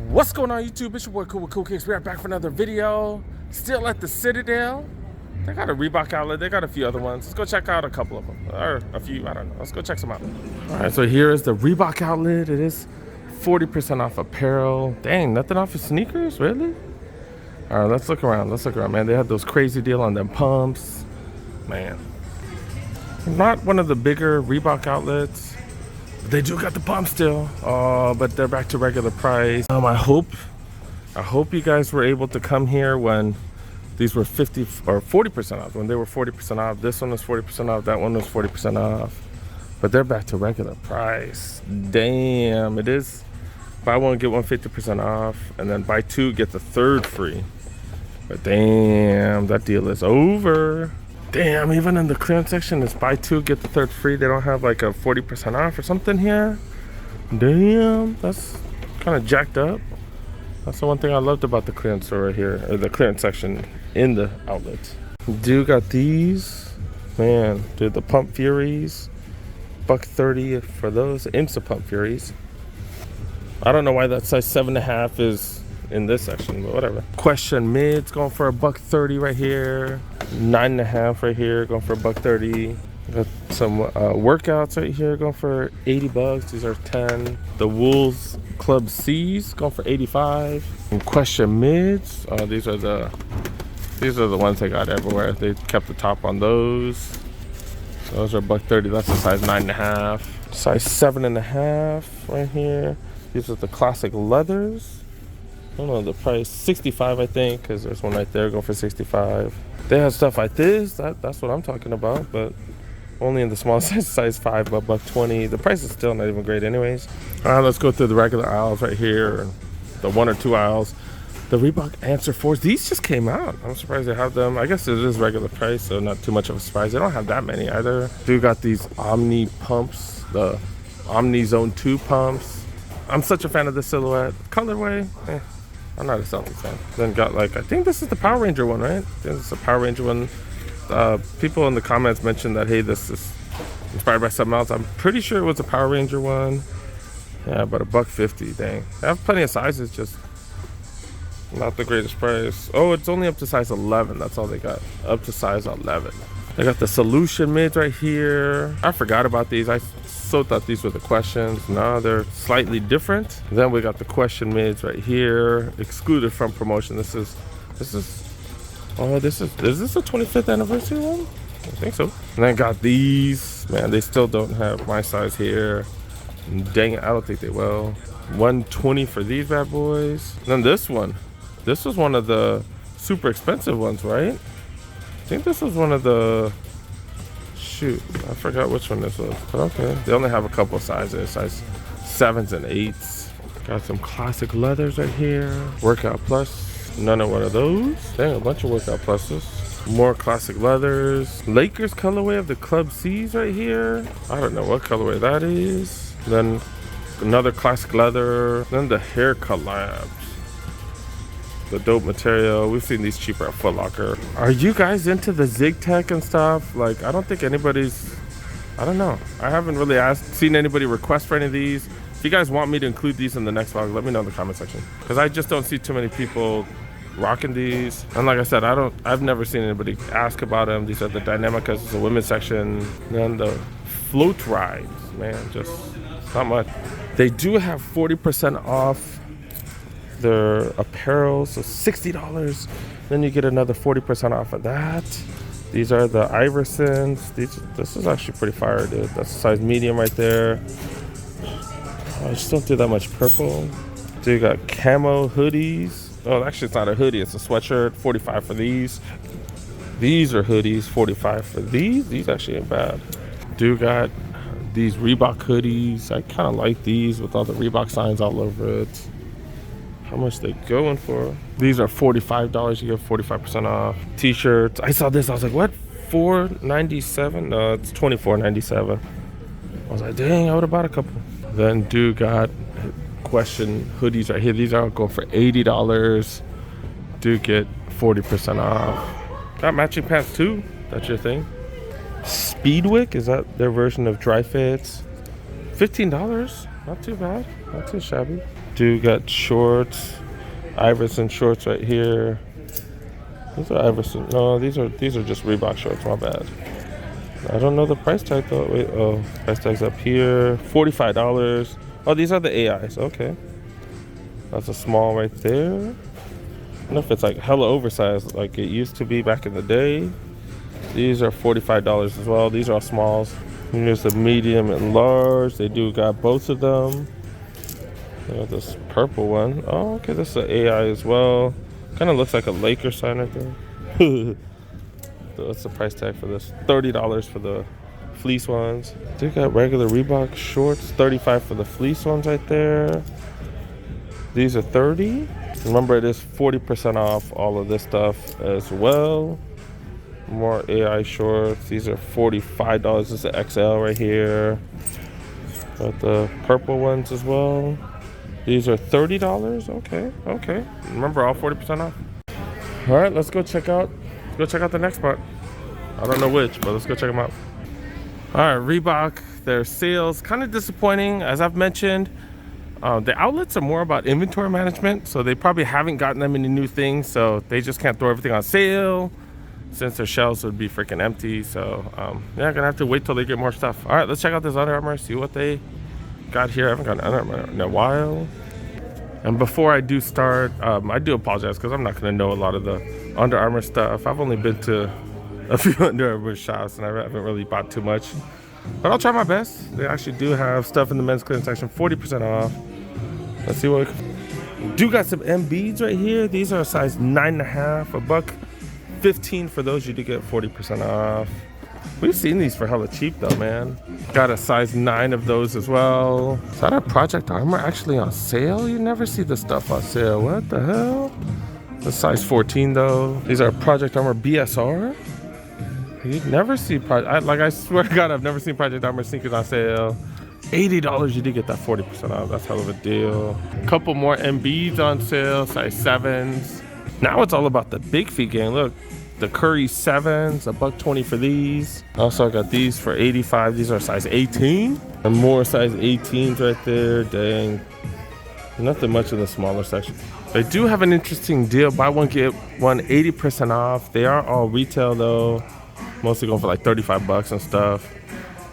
What's going on YouTube? It's your boy Cool with Cool Kicks. We are back for another video. Still at the Citadel. They got a Reebok Outlet. They got a few other ones. Let's go check out a couple of them. Or a few, I don't know. Let's go check some out. Alright, so here is the Reebok Outlet. It is 40% off apparel. Dang, nothing off of sneakers? Really? Alright, let's look around. Let's look around, man. They had those crazy deal on them pumps. Man. Not one of the bigger Reebok outlets. They do got the pump still, but they're back to regular price. I hope you guys were able to come here when these were 50 or 40% off. When they were 40% off, this one was 40% off, that one was 40% off. But they're back to regular price. Damn, it is buy one get one 50% off, and then buy two get the third free. But damn, that deal is over. Damn, even in the clearance section, it's buy two, get the third free. They don't have like a 40% off or something here. Damn, that's kind of jacked up. That's the one thing I loved about the clearance store right here, or the clearance section in the outlet. Dude got these, man, dude, the Pump Furies, $130 for those, Insta Pump Furies. I don't know why that size 7.5 is in this section, but whatever. Question mids going for $130 right here. 9.5 right here, going for $130. Got some workouts right here, going for $80. These are 10. The Wolves Club C's going for $85. And question mids. These are the ones they got everywhere. They kept the top on those. Those are $130. That's a size 9.5. Size 7.5 right here. These are the classic leathers. I don't know the price, $65 I think, because there's one right there going for $65. They have stuff like this, that's what I'm talking about, but only in the small size 5, but $120. The price is still not even great anyways. All right, let's go through the regular aisles right here, the 1 or 2 aisles. The Reebok Answer 4s, these just came out. I'm surprised they have them. I guess it is regular price, so not too much of a surprise. They don't have that many either. Dude got these Omni pumps, the Omni Zone 2 pumps. I'm such a fan of the silhouette. Colorway, I'm not a Celtics fan. Then got like, I think this is the Power Ranger one, right? I think this is the Power Ranger one. People in the comments mentioned that, hey, this is inspired by something else. I'm pretty sure it was a Power Ranger one. Yeah, but $150, dang. They have plenty of sizes, just not the greatest price. Oh, it's only up to size 11. That's all they got, up to size 11. They got the Solution mids right here. I forgot about these. I so thought these were the questions. No, they're slightly different. Then we got the question mids right here, excluded from promotion. Is this a 25th anniversary one? I think so. And I got these. Man, they still don't have my size here. Dang it, I don't think they will. $120 for these bad boys. And then this one. This was one of the super expensive ones, right? I think this was one of the, shoot, I forgot which one this was, but okay. They only have a couple of sizes, size 7s and 8s. Got some classic leathers right here. Workout Plus, none of one of those. Dang, a bunch of Workout Pluses. More classic leathers. Lakers colorway of the Club C's right here. I don't know what colorway that is. Then another classic leather. Then the hair collabs. The dope material. We've seen these cheaper at Foot Locker. Are you guys into the Zig Tech and stuff? Like, I don't think anybody's, I don't know. I haven't really seen anybody request for any of these. If you guys want me to include these in the next vlog, let me know in the comment section. Because I just don't see too many people rocking these. And like I said, I've never seen anybody ask about them. These are the Dynamicas, it's a women's section. And the Float Rides, man, just not much. They do have 40% off their apparel, so $60. Then you get another 40% off of that. These are the Iversons. This is actually pretty fire, dude. That's a size medium right there. I just don't do that much purple. So you got camo hoodies. Oh, actually it's not a hoodie, it's a sweatshirt. $45 for these. These are hoodies, $45 for these. These actually ain't bad. Dude got these Reebok hoodies. I kind of like these with all the Reebok signs all over it. How much they going for? These are $45. You get 45% off. T-shirts. I saw this. I was like, what? $4.97? No, it's $24.97. I was like, dang, I would have bought a couple. Then dude got question hoodies right here. These are going for $80. Dude get 40% off. Got matching pants too. That's your thing. Speedwick, is that their version of dry fits? $15. Not too bad. Not too shabby. Dude got shorts, Iverson shorts right here. These are Iverson. No, these are just Reebok shorts. My bad. I don't know the price tag though. Wait, oh, price tag's up here. $45. Oh, these are the AIs. Okay, that's a small right there. I don't know if it's like hella oversized like it used to be back in the day. These are $45 as well. These are all smalls. And here's the medium and large. They do got both of them. They got this purple one. Oh, okay, this is an AI as well. Kind of looks like a Laker sign right there. So what's the price tag for this? $30 for the fleece ones. They got regular Reebok shorts. $35 for the fleece ones right there. These are $30. Remember, it is 40% off all of this stuff as well. More AI shorts. These are $45. This is an XL right here. Got the purple ones as well. These are $30. Okay. Remember, all 40% off. All right, let's go check out the next part. I don't know which, but let's go check them out. All right, Reebok, their sales kind of disappointing. As I've mentioned, the outlets are more about inventory management, so they probably haven't gotten them any new things, so they just can't throw everything on sale since their shelves would be freaking empty. So yeah, gonna have to wait till they get more stuff. All right, let's check out this Under Armour, see what they got here. I haven't got an Under Armour in a while. And before I do start, I do apologize because I'm not going to know a lot of the Under Armour stuff. I've only been to a few Under Armour shops and I haven't really bought too much. But I'll try my best. They actually do have stuff in the men's clearance section, 40% off. Let's see what we do. Got some MBs right here. These are a size 9.5, $1.15 for those. You do get 40% off. We've seen these for hella cheap though, man. Got a size 9 of those as well. Is that a Project Armour actually on sale? You never see this stuff on sale. What the hell? The size 14 though. These are Project Armour BSR. You'd never see I swear to God, I've never seen Project Armour sneakers on sale. $80, you do get that 40% off. That's hell of a deal. A couple more MBs on sale, size 7s. Now it's all about the big feet gang. Look. The Curry 7s, $1.20 for these. Also, I got these for $85. These are size 18. And more size 18s right there. Dang. Nothing much in the smaller section. They do have an interesting deal. Buy one, get one 80% off. They are all retail though. Mostly going for like $35 and stuff.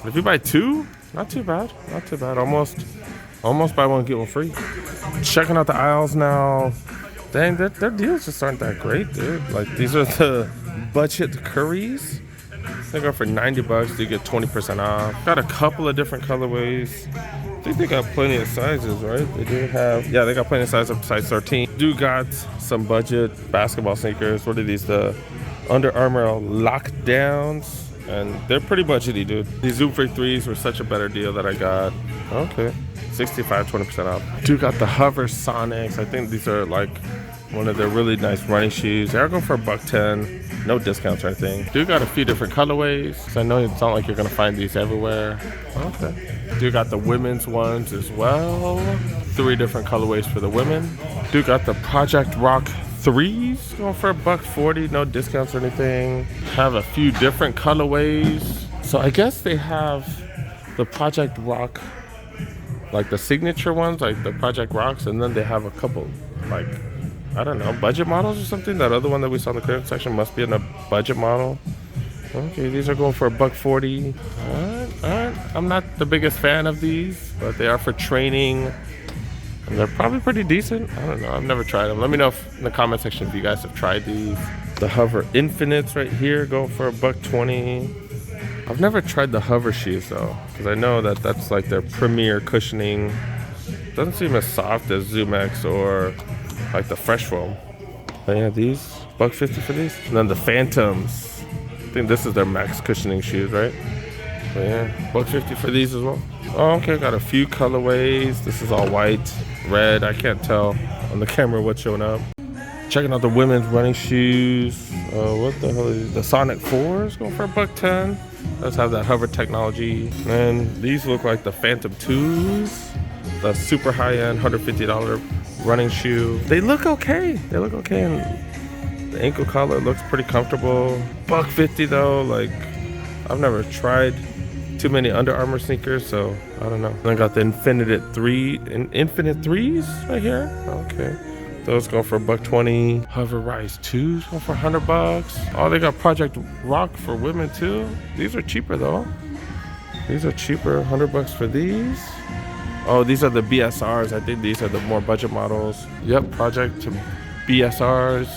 But if you buy two, not too bad. Not too bad. Almost buy one, get one free. Checking out the aisles now. Dang, their deals just aren't that great, dude. Like, these are the budget Curries. They go for $90. You get 20% off. Got a couple of different colorways. I think they got plenty of sizes, right? They do have, yeah, they got plenty of sizes up to size 13. Do got some budget basketball sneakers. What are these? The Under Armour Lockdowns. And they're pretty budgety, dude. These Zoom Freak 3s were such a better deal that I got. Okay. 65, 20% off. Dude got the Hover Sonics. I think these are like one of their really nice running shoes. They're going for $1.10. No discounts or anything. Dude got a few different colorways. So I know it's not like you're gonna find these everywhere. Okay. Dude got the women's ones as well. 3 different colorways for the women. Dude got the Project Rock 3s going for $1.40. No discounts or anything. Have a few different colorways. So I guess they have the Project Rock, like the signature ones, like the Project Rocks, and then they have a couple, like, I don't know, budget models or something. That other one that we saw in the clearance section must be in a budget model. Okay, these are going for $1.40. All right. I'm not the biggest fan of these, but they are for training. And they're probably pretty decent. I don't know, I've never tried them. Let me know in the comment section if you guys have tried these. The Hover Infinites right here going for $1.20. I've never tried the Hover shoes though, because I know that that's like their premier cushioning. Doesn't seem as soft as Zoom X or like the Fresh Foam. But yeah, these $1.50 for these. And then the Phantoms. I think this is their max cushioning shoes, right? But yeah, $1.50 for these as well. Oh, okay, got a few colorways. This is all white, red. I can't tell on the camera what's showing up. Checking out the women's running shoes. What the hell is these? The Sonic 4s going for $1.10. Let's have that hover technology. And these look like the Phantom 2s. The super high-end $150 running shoe. They look okay. They look okay. And the ankle collar looks pretty comfortable. $1.50 though. Like, I've never tried too many Under Armour sneakers, so I don't know. Then I got the Infinite Threes right here. Okay. Those go for $120. Hover Rise 2s go for $100. Oh, they got Project Rock for women too. These are cheaper though. These are cheaper, $100 for these. Oh, these are the BSRs. I think these are the more budget models. Yep, Project BSRs.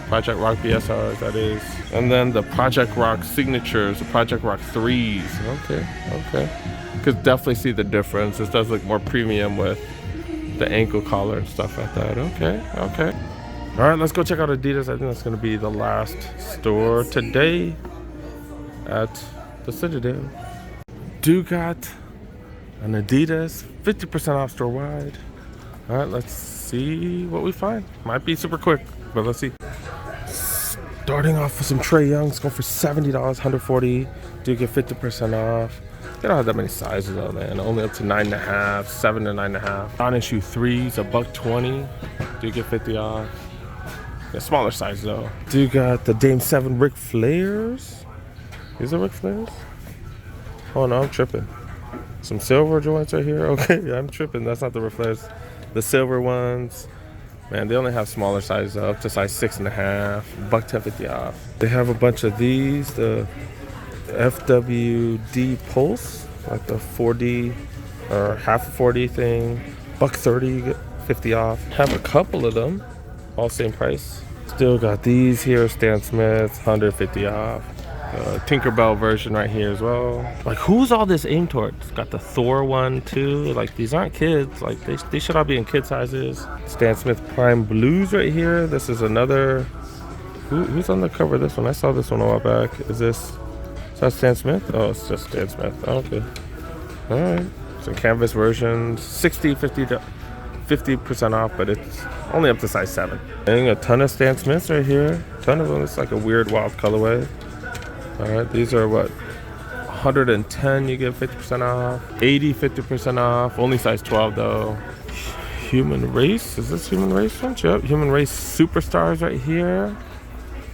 Project Rock BSRs, that is. And then the Project Rock signatures, the Project Rock 3s. Okay. Could definitely see the difference. This does look more premium with the ankle collar and stuff like that. Okay. All right, let's go check out Adidas. I think that's gonna be the last store today at the Citadel. Do got an Adidas 50% off store wide. All right, let's see what we find. Might be super quick, but let's see. Starting off with some Trae Youngs, going for $70, $140. Do get 50% off. They don't have that many sizes though, man. Only up to 9.5, 7 to 9.5. On Shoe 3s, $120. Do get 50 off. Yeah, smaller size though. Do got the Dame 7 Ric Flairs. These are Ric Flairs? Oh no, I'm tripping. Some silver joints right here. Okay, yeah, I'm tripping. That's not the Ric Flairs. The silver ones. Man, they only have smaller sizes up to size 6.5. $110.50 off. They have a bunch of these. The FWD Pulse, like the 4D or half a 4D thing. $130, 50 off. Have a couple of them, all same price. Still got these here, Stan Smith, $150 off. Tinkerbell version right here as well. Like, who's all this aimed towards? Got the Thor one too. Like, these aren't kids. Like, they should all be in kid sizes. Stan Smith Prime Blues right here. This is another. Who's on the cover of this one? I saw this one a while back. Is that Stan Smith? Oh, it's just Stan Smith. Oh, okay. All right. So canvas version, 50% off, but it's only up to size 7. And a ton of Stan Smiths right here. Ton of them. It's like a weird, wild colorway. All right, these are what? 110, you get 50% off. 80, 50% off. Only size 12 though. Human Race. Is this Human Race one? Yep. Human Race Superstars right here.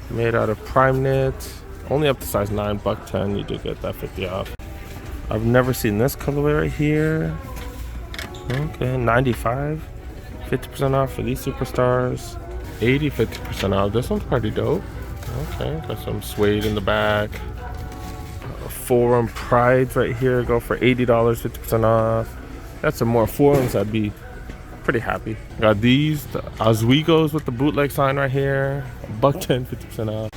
Made out of prime knit. Only up to size 9, $110. You do get that 50 off. I've never seen this colorway right here. Okay, 95. 50% off for these Superstars. 80, 50% off. This one's pretty dope. Okay, got some suede in the back. Forum Prides right here go for $80, 50% off. That's some more forums. I'd be pretty happy. Got these, the Oswego's with the bootleg sign right here. $110, 50% off.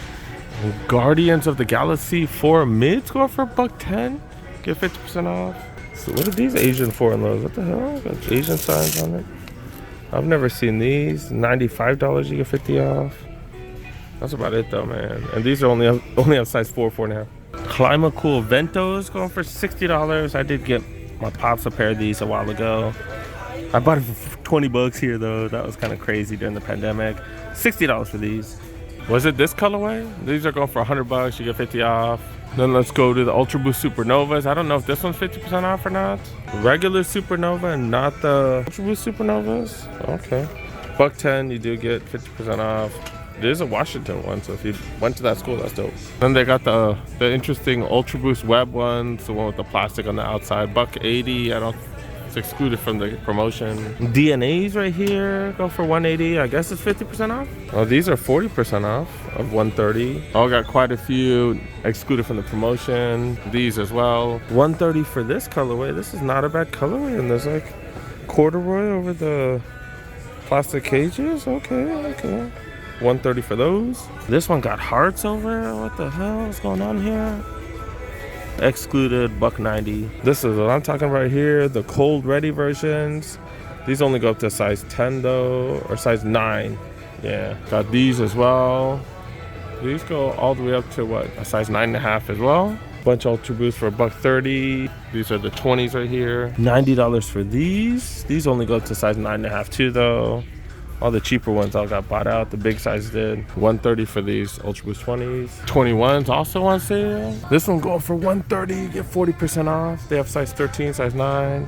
And Guardians of the Galaxy 4 mids go for $110. Get 50% off. So what are these Asian foreign lows? What the hell? Got Asian signs on it. I've never seen these. $95, you get 50 off. That's about it though, man. And these are only have size 4, 4.5. Climacool Ventos going for $60. I did get my pops a pair of these a while ago. I bought it for $20 here though. That was kind of crazy during the pandemic. $60 for these. Was it this colorway? These are going for $100. You get 50 off. Then let's go to the Ultra Boost Supernovas. I don't know if this one's 50% off or not. Regular Supernova and not the Ultra Boost Supernovas. Okay. $110. You do get 50% off. There's a Washington one, so if you went to that school, that's dope. Then they got the interesting Ultra Boost Web ones, the one with the plastic on the outside. $180. It's excluded from the promotion. DNAs right here go for $180. I guess it's 50% off. Oh, these are 40% off of $130. Oh, got quite a few excluded from the promotion. These as well. $130 for this colorway. This is not a bad colorway, and there's like corduroy over the plastic cages. Okay. $130 for those. This one got hearts over it. What the hell is going on here? Excluded, $190. This is what I'm talking about here. The cold ready versions. These only go up to size 10 though, or size 9. Yeah, got these as well. These go all the way up to what? A size 9.5 as well. Bunch of Ultra Boost for $130. These are the 20s right here. $90 for these. These only go up to size 9.5 too though. All the cheaper ones all got bought out. The big size did. $130 for these Ultra Boost 20s. 21s also on sale. This one going for $130. You get 40% off. They have size 13, size 9. A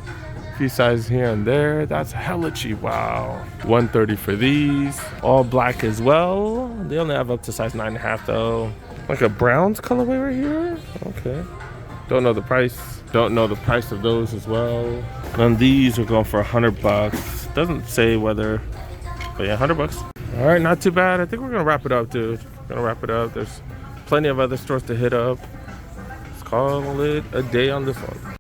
few sizes here and there. That's hella cheap. Wow. $130 for these. All black as well. They only have up to size 9.5 though. Like a Browns colorway right here. Okay. Don't know the price. Don't know the price of those as well. And these are going for $100. Doesn't say whether, but yeah, $100. All right, not too bad. I think we're gonna wrap it up, dude. We're gonna wrap it up. There's plenty of other stores to hit up. Let's call it a day on this one.